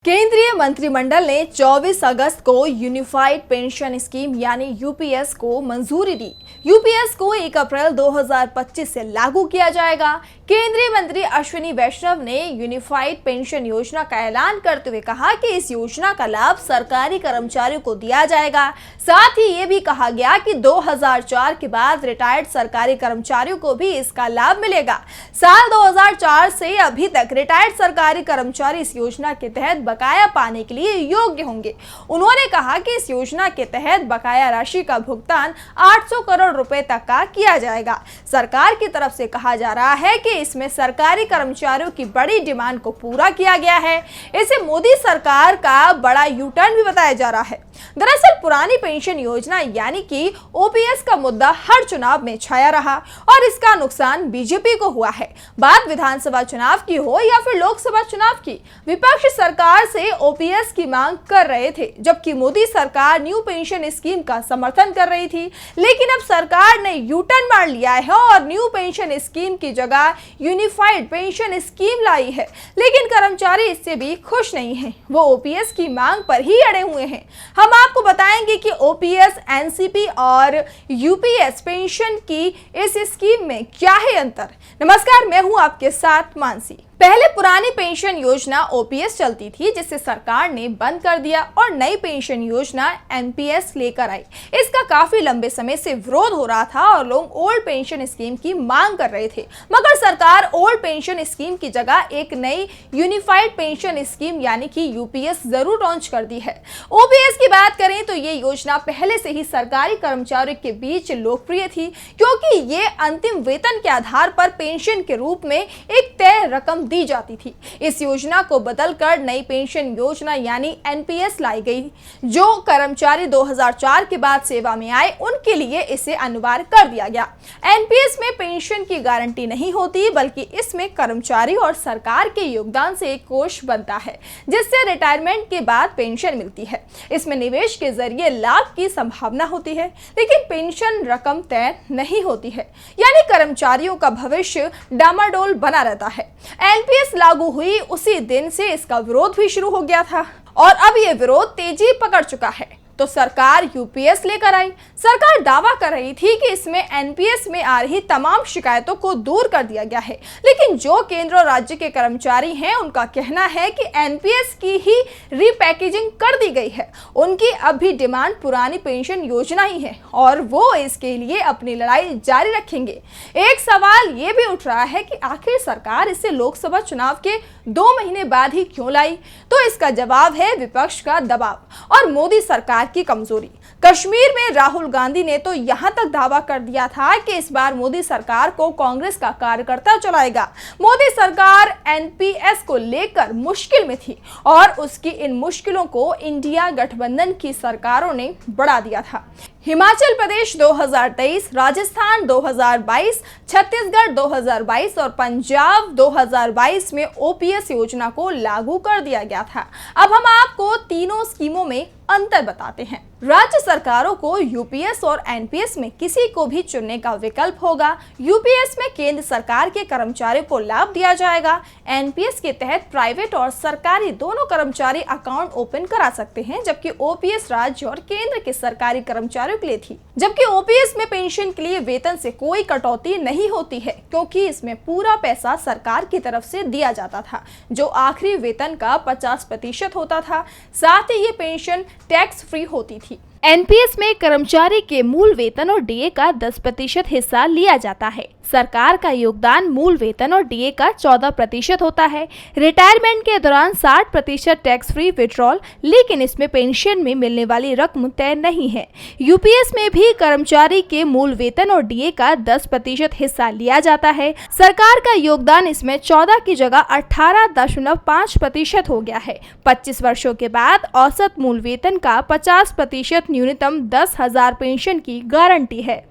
केंद्रीय मंत्रिमंडल ने 24 अगस्त को यूनिफाइड पेंशन स्कीम यानी यूपीएस को मंजूरी दी। यूपीएस को 1 अप्रैल 2025 से लागू किया जाएगा। केंद्रीय मंत्री अश्विनी वैष्णव ने यूनिफाइड पेंशन योजना का ऐलान करते हुए कहा कि इस योजना का लाभ सरकारी कर्मचारियों को दिया जाएगा। साथ ही ये भी कहा गया कि 2004 के बाद रिटायर्ड सरकारी कर्मचारियों को भी इसका लाभ मिलेगा। साल 2004 से अभी तक रिटायर्ड सरकारी कर्मचारी इस योजना के तहत बकाया पाने के लिए योग्य होंगे। उन्होंने कहा कि इस योजना के तहत बकाया राशि का भुगतान 800 करोड़ रुपए तक का किया जाएगा। सरकार की तरफ से कहा जा रहा है कि इसमें सरकारी कर्मचारियों की बड़ी डिमांड को पूरा किया गया है। इसे मोदी सरकार का बड़ा यू टर्न भी बताया जा रहा है। दरअसल पुरानी पेंशन योजना यानी कि ओपीएस का मुद्दा हर चुनाव में छाया रहा और इसका नुकसान बीजेपी को हुआ है। बात विधानसभा चुनाव की हो या फिर लोकसभा चुनाव की, विपक्ष सरकार से ओपीएस की मांग कर रहे थे, जबकि मोदी सरकार न्यू पेंशन स्कीम का समर्थन कर रही थी। लेकिन अब सरकार ने यू टर्न मार लिया है और न्यू पेंशन स्कीम की जगह यूनिफाइड पेंशन स्कीम लाई है। लेकिन कर्मचारी इससे भी खुश नहीं है, वो ओपीएस की मांग पर ही अड़े हुए हैं। हम आपको बताएंगे कि ओपीएस, एनसीपी और यूपीएस पेंशन की इस स्कीम में क्या है अंतर। नमस्कार, मैं हूं आपके साथ मानसी। पहले पुरानी पेंशन योजना ओपीएस चलती थी, जिसे सरकार ने बंद कर दिया और नई पेंशन योजना एनपीएस लेकर आई। इसका काफी लंबे समय से विरोध हो रहा था और लोग ओल्ड पेंशन स्कीम की मांग कर रहे थे, मगर सरकार ओल्ड पेंशन स्कीम की जगह एक नई यूनिफाइड पेंशन स्कीम यानी कि यूपीएस जरूर लॉन्च कर दी है। ओपीएस की बात करें तो ये योजना पहले से ही सरकारी कर्मचारियों के बीच लोकप्रिय थी, क्योंकि ये अंतिम वेतन के आधार पर पेंशन के रूप में एक तय रकम दी जाती थी। इस योजना को बदलकर नई पेंशन योजना यानी एनपीएस लाई गई। जो कर्मचारी 2004 के बाद सेवा में आए उनके लिए इसे अनिवार्य कर दिया गया। एनपीएस में पेंशन की गारंटी नहीं होती, बल्कि इसमें कर्मचारी और सरकार के योगदान से एक कोष बनता है, जिससे रिटायरमेंट के बाद पेंशन मिलती है। इसमें निवेश के जरिए लाभ की संभावना होती है, लेकिन पेंशन रकम तय नहीं होती है, यानी कर्मचारियों का भविष्य डामाडोल बना रहता है। एनपीएस लागू हुई उसी दिन से इसका विरोध भी शुरू हो गया था और अब यह विरोध तेजी पकड़ चुका है। तो सरकार यूपीएस लेकर आई। सरकार दावा कर रही थी कि इसमें एनपीएस में आ रही तमाम शिकायतों को दूर कर दिया गया है, लेकिन जो केंद्र और राज्य के कर्मचारी हैं उनका कहना है कि एनपीएस की ही रीपैकेजिंग कर दी गई है। उनकी अब भी डिमांड पुरानी पेंशन योजना ही है और वो इसके लिए अपनी लड़ाई जारी रखेंगे। एक सवाल ये भी उठ रहा है कि आखिर सरकार इसे लोकसभा चुनाव के 2 महीने बाद ही क्यों लाई? तो इसका जवाब है विपक्ष का दबाव और मोदी सरकार की कमजोरी। कश्मीर में राहुल गांधी ने तो यहां तक दावा कर दिया था कि इस बार मोदी सरकार को कांग्रेस का कार्यकर्ता चलाएगा। मोदी सरकार एनपीएस को लेकर मुश्किल में थी और उसकी इन मुश्किलों को इंडिया गठबंधन की सरकारों ने बढ़ा दिया था। हिमाचल प्रदेश 2023, राजस्थान 2022, छत्तीसगढ़ 2022 और पंजाब 2022 में ओपीएस योजना को लागू कर दिया गया था। अब हम आपको तीनों स्कीमों में अंतर बताते हैं। राज्य सरकारों को यूपीएस और एनपीएस में किसी को भी चुनने का विकल्प होगा। यूपीएस में केंद्र सरकार के कर्मचारियों को लाभ दिया जाएगा। एनपीएस के तहत प्राइवेट और सरकारी दोनों कर्मचारी अकाउंट ओपन करा सकते हैं, जबकि ओपीएस राज्य और केंद्र के सरकारी कर्मचारियों के लिए थी। जबकि ओपीएस में पेंशन के लिए वेतन से कोई कटौती नहीं होती है, क्योंकि इसमें पूरा पैसा सरकार की तरफ से दिया जाता था, जो आखिरी वेतन का 50% होता था। साथ ही ये पेंशन टैक्स फ्री होती थी। एनपीएस में कर्मचारी के मूल वेतन और डीए का 10% हिस्सा लिया जाता है। सरकार का योगदान मूल वेतन और डीए का 14% होता है। रिटायरमेंट के दौरान 60% टैक्स फ्री विड्रॉल, लेकिन इसमें पेंशन में मिलने वाली रकम तय नहीं है। यूपीएस में भी कर्मचारी के मूल वेतन और डीए का 10% हिस्सा लिया जाता है। सरकार का योगदान इसमें 14 की जगह 18.5% हो गया है। 25 वर्षों के बाद औसत मूल वेतन का 50%, न्यूनतम 10,000 पेंशन की गारंटी है।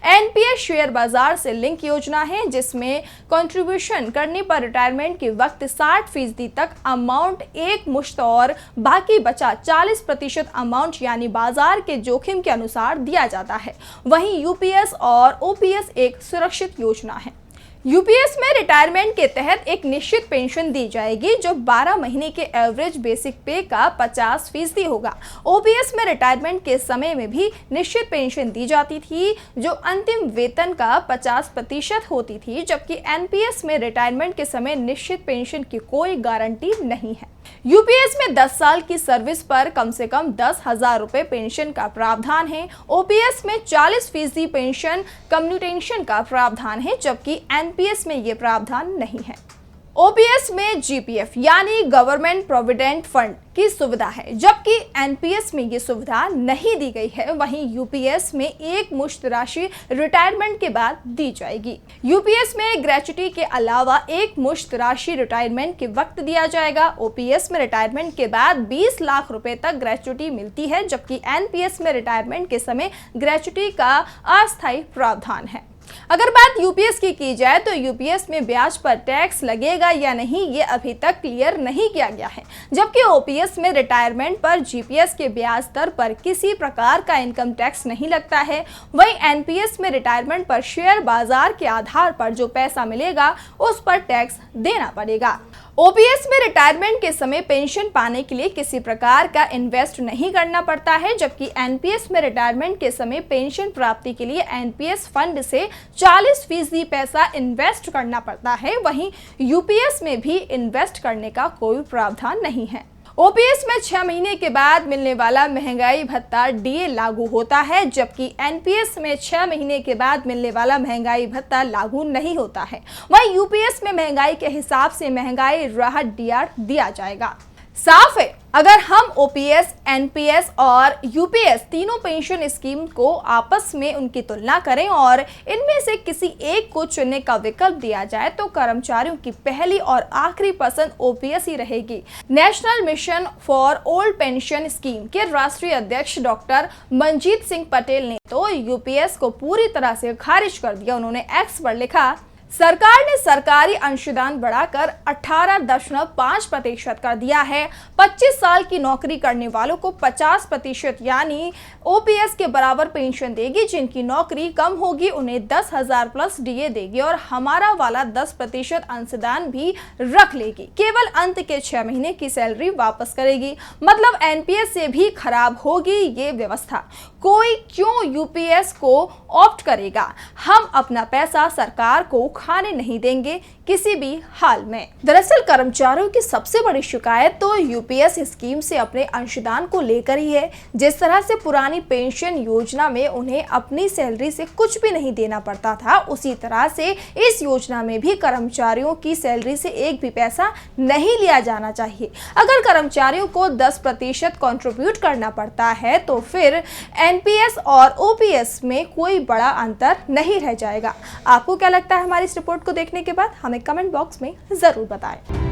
एनपीएस शेयर बाजार से लिंक योजना है, जिसमें कंट्रीब्यूशन करने पर रिटायरमेंट के वक्त 60% तक अमाउंट एक मुश्त और बाकी बचा 40% अमाउंट यानी बाजार के जोखिम के अनुसार दिया जाता है। वहीं यूपीएस और ओपीएस एक सुरक्षित योजना है। यूपीएस में रिटायरमेंट के तहत एक निश्चित पेंशन दी जाएगी जो 12 महीने के एवरेज बेसिक पे का 50% होगा। ओपीएस में रिटायरमेंट के समय में भी निश्चित पेंशन दी जाती थी जो अंतिम वेतन का 50% होती थी, जबकि एनपीएस में रिटायरमेंट के समय निश्चित पेंशन की कोई गारंटी नहीं है। यूपीएस में 10 साल की सर्विस पर कम से कम 10,000 रुपए पेंशन का प्रावधान है। ओपीएस में 40% पेंशन कम्यूटेशन का प्रावधान है, जबकि एनपीएस में ये प्रावधान नहीं है। ओपीएस में जीपीएफ यानी गवर्नमेंट प्रोविडेंट फंड की सुविधा है, जबकि एनपीएस में ये सुविधा नहीं दी गई है। वहीं यूपीएस में एक मुश्त राशि रिटायरमेंट के बाद दी जाएगी। यूपीएस में ग्रेच्युटी के अलावा एक मुश्त राशि रिटायरमेंट के वक्त दिया जाएगा। ओपीएस में रिटायरमेंट के बाद 20 लाख रुपए तक ग्रेच्युटी मिलती है, जबकि एनपीएस में रिटायरमेंट के समय ग्रेच्युटी का अस्थायी प्रावधान है। अगर बात यूपीएस की जाए तो यूपीएस में ब्याज पर टैक्स लगेगा या नहीं ये अभी तक क्लियर नहीं किया गया है, जबकि ओपीएस में रिटायरमेंट पर जीपीएस के ब्याज दर पर किसी प्रकार का इनकम टैक्स नहीं लगता है। वहीं एनपीएस में रिटायरमेंट पर शेयर बाजार के आधार पर जो पैसा मिलेगा उस पर टैक्स देना पड़ेगा। ओपीएस में रिटायरमेंट के समय पेंशन पाने के लिए किसी प्रकार का इन्वेस्ट नहीं करना पड़ता है, जबकि एनपीएस में रिटायरमेंट के समय पेंशन प्राप्ति के लिए एनपीएस फंड से 40% पैसा इन्वेस्ट करना पड़ता है। वहीं यूपीएस में भी इन्वेस्ट करने का कोई प्रावधान नहीं है। ओपीएस में 6 महीने के बाद मिलने वाला महंगाई भत्ता डीए लागू होता है, जबकि एनपीएस में 6 महीने के बाद मिलने वाला महंगाई भत्ता लागू नहीं होता है। वहीं यूपीएस में महंगाई के हिसाब से महंगाई राहत डीआर दिया जाएगा। साफ है, अगर हम ओपीएस, एनपीएस और यूपीएस तीनों पेंशन स्कीम को आपस में उनकी तुलना करें और इनमें से किसी एक को चुनने का विकल्प दिया जाए तो कर्मचारियों की पहली और आखिरी पसंद ओपीएस ही रहेगी। National mission for old pension scheme के राष्ट्रीय अध्यक्ष डॉक्टर मंजीत सिंह पटेल ने तो यूपीएस को पूरी तरह से खारिज कर दिया। उन्होंने एक्स पर लिखा, सरकार ने सरकारी अंशदान बढ़ाकर 18.5% कर दिया है। 25 साल की नौकरी करने वालों को 50% यानी ओपीएस के बराबर पेंशन देगी। जिनकी नौकरी कम होगी उन्हें 10,000 प्लस डीए देगी और हमारा वाला 10% अंशदान भी रख लेगी। केवल अंत के 6 महीने की सैलरी वापस करेगी। मतलब एनपीएस से भी खराब होगी ये व्यवस्था। कोई क्यों यूपीएस को ऑप्ट करेगा? हम अपना पैसा सरकार को खाने नहीं देंगे किसी भी हाल में। दरअसल कर्मचारियों की सबसे बड़ी शिकायत तो यूपीएस स्कीम से अपने अंशदान को लेकर ही है। जिस तरह से पुरानी पेंशन योजना में उन्हें अपनी सैलरी से कुछ भी नहीं देना पड़ता था, उसी तरह से इस योजना में भी कर्मचारियों की सैलरी से एक भी पैसा नहीं लिया जाना चाहिए। अगर कर्मचारियों को 10% कंट्रीब्यूट करना पड़ता है तो फिर एनपीएस और ओपीएस में कोई बड़ा अंतर नहीं रह जाएगा। आपको क्या लगता है हमारी इस रिपोर्ट को देखने के बाद? हमें कमेंट बॉक्स में जरूर बताएं।